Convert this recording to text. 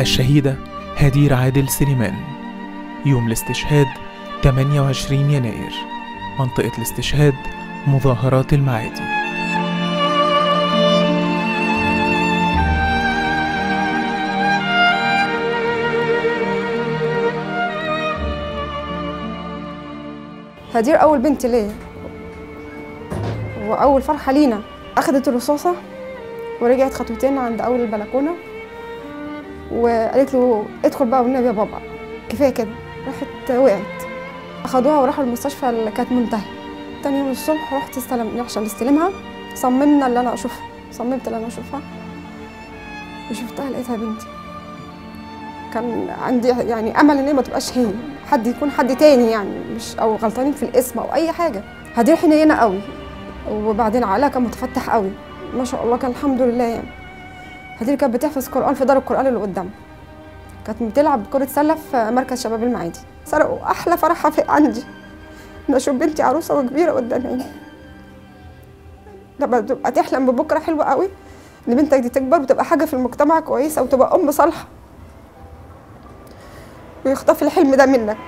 الشهيدة هدير عادل سليمان. يوم الاستشهاد 28 يناير. منطقة الاستشهاد مظاهرات المعادي. هدير أول بنت ليا وأول فرحة لينا. أخدت الرصاصة ورجعت خطوتين عند أول البلكونة وقالت له ادخل بقى والنبي يا بابا كفاية كده. راحت وقعت، أخدوها وراحوا المستشفى اللي كانت منتهية. تاني يوم الصبح رحت عشان استلمها. صممت اللي أنا أشوفها وشفتها لقيتها بنتي. كان عندي يعني أمل إن هي ما تبقاش هي، حد يكون حد تاني يعني، مش أو غلطانين في الاسم أو أي حاجة. هدير حنينة قوي، وبعدين عقلها كان متفتح قوي ما شاء الله، كان الحمد لله يعني. هدير كانت بتحفظ قرآن في دار القرآن اللي قدام. كانت بتلعب كرة سلة في مركز شباب المعادي. سرقوا أحلى فرحة في عندي إن أشوف بنتي عروسة وكبيرة قدام عيني. لما تبقى تحلم ببكرة حلوة قوي إن بنتك دي تكبر وتبقى حاجة في المجتمع كويسة وتبقى أم صالحة، ويخطف الحلم ده منك.